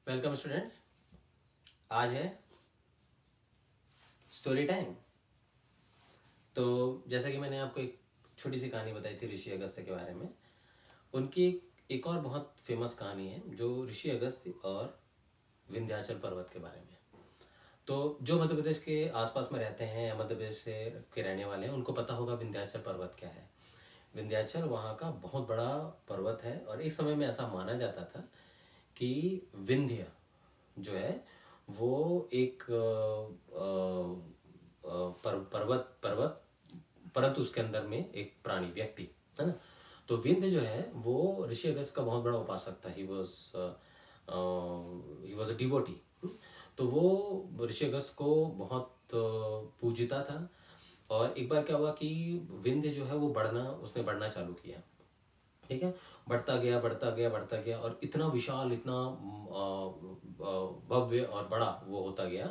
Welcome students. आज है story time. तो जैसा कि मैंने आपको एक छोटी सी कहानी बताई थी ऋषि अगस्त्य के बारे में, उनकी एक और बहुत फेमस कहानी है जो ऋषि अगस्त्य और विंध्याचल पर्वत के बारे में। तो जो मध्य प्रदेश के आसपास में रहते हैं या मध्य प्रदेश से के रहने वाले हैं उनको पता होगा विंध्याचल पर्वत क्या है। विंध्याचल वहाँ का बहुत बड़ा पर्वत है और एक समय में ऐसा माना जाता था कि विंध्य जो है वो एक पर्वत पर्वत परंतु उसके अंदर में एक प्राणी व्यक्ति है ना। तो विंध्य जो है वो ऋषि अगस्त का बहुत बड़ा उपासक था। He was a devotee. तो वो ऋषि अगस्त को बहुत पूजता था। और एक बार क्या हुआ कि विंध्य जो है वो उसने बढ़ना चालू किया। ठीक है, बढ़ता गया बढ़ता गया बढ़ता गया और इतना विशाल, इतना भव्य और बड़ा वो होता गया,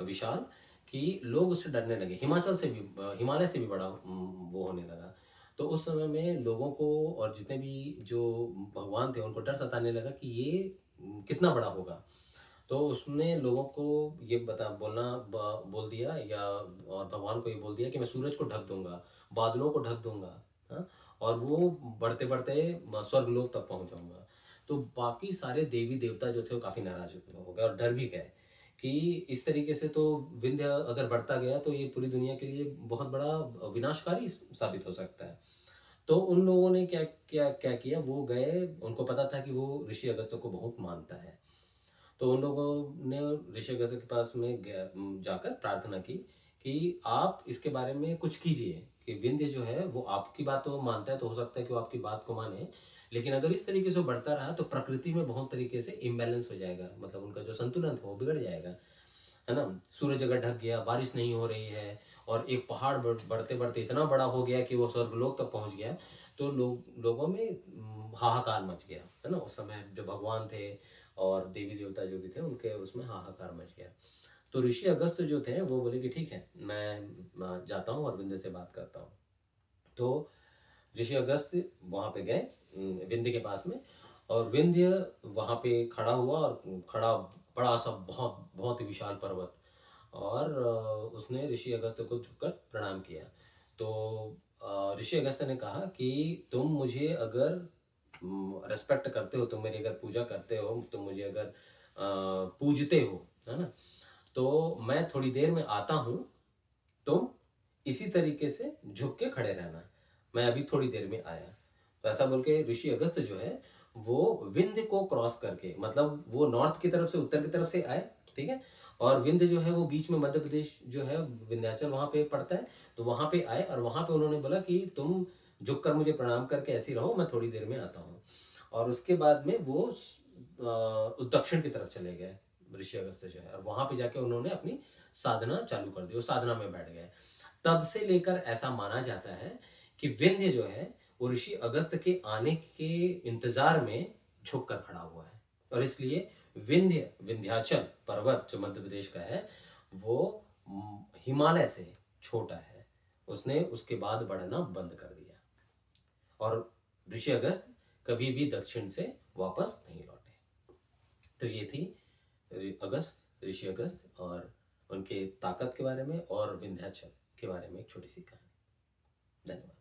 विशाल, कि लोग उससे डरने लगे। हिमालय से भी बड़ा वो होने लगा। तो उस समय में लोगों को और जितने भी जो भगवान थे उनको डर सताने लगा कि ये कितना बड़ा होगा। तो उसने लोगों को ये बोल दिया, या और भगवान को ये बोल दिया कि मैं सूरज को ढक दूंगा, बादलों को ढक दूंगा, हाँ, और वो बढ़ते बढ़ते स्वर्गलोक तक पहुंच जाऊंगा। तो बाकी सारे देवी देवता जो थे वो काफी नाराज हो गए और डर भी गए कि इस तरीके से तो विंध्य अगर बढ़ता गया तो ये पूरी दुनिया के लिए बहुत बड़ा विनाशकारी साबित हो सकता है। तो उन लोगों ने क्या क्या क्या किया, वो गए, उनको पता था कि वो ऋषि अगस्त्य को बहुत मानता है। तो उन लोगों ने ऋषि अगस्त्य के पास में जाकर प्रार्थना की कि आप इसके बारे में कुछ कीजिए कि विंध्य जो है वो आपकी बात तो मानता है, तो हो सकता है कि वो आपकी बात को माने, लेकिन अगर इस तरीके से वो बढ़ता रहा तो प्रकृति में बहुत तरीके से इम्बैलेंस हो जाएगा, मतलब उनका जो संतुलन था वो बिगड़ जाएगा, है ना। सूरज अगर ढक गया, बारिश नहीं हो रही है और एक पहाड़ बढ़ते बढ़ते इतना बड़ा हो गया कि वो स्वर्गलोक तक पहुंच गया, तो लोगों में हाहाकार मच गया, है ना। उस समय जो भगवान थे और देवी देवता जो भी थे उनके उसमें हाहाकार मच गया। तो ऋषि अगस्त जो थे वो बोले कि ठीक है, मैं जाता हूँ और विंध्य से बात करता हूँ। तो ऋषि अगस्त वहां पे गए विंध्य के पास में, और विंध्य वहां पे खड़ा हुआ और खड़ा, बड़ा सा बहुत बहुत ही विशाल पर्वत, और उसने ऋषि अगस्त को झुककर प्रणाम किया। तो ऋषि अगस्त ने कहा कि तुम मुझे अगर रेस्पेक्ट करते हो, तुम मेरी अगर पूजा करते हो, तुम मुझे अगर पूजते हो, है ना, तो मैं थोड़ी देर में आता हूँ, तुम इसी तरीके से झुक के खड़े रहना, मैं अभी थोड़ी देर में आया। तो ऐसा बोल के ऋषि अगस्त जो है वो विंध्य को क्रॉस करके, मतलब वो नॉर्थ की तरफ से उत्तर की तरफ से आए, ठीक है, और विंध्य जो है वो बीच में मध्य प्रदेश जो है विंध्याचल वहां पे पड़ता है, तो वहां पे आए और वहां पे उन्होंने बोला कि तुम झुक कर मुझे प्रणाम करके ऐसे ही रहो, मैं थोड़ी देर में आता हूँ। और उसके बाद में वो दक्षिण की तरफ चले गए ऋषि अगस्त जो है, और वहां पे जाके उन्होंने अपनी साधना चालू कर दी, वो साधना में बैठ गए। तब से लेकर ऐसा माना जाता है कि विंध्य जो है वो ऋषि अगस्त के आने के इंतजार में झुक कर खड़ा हुआ है, और इसलिए विंध्याचल पर्वत जो मध्य प्रदेश का है वो हिमालय से छोटा है, उसने उसके बाद बढ़ना बंद कर दिया, और ऋषि अगस्त कभी भी दक्षिण से वापस नहीं लौटे। तो ये थी ऋषि अगस्त और उनके ताकत के बारे में और विंध्याचल के बारे में एक छोटी सी कहानी। धन्यवाद।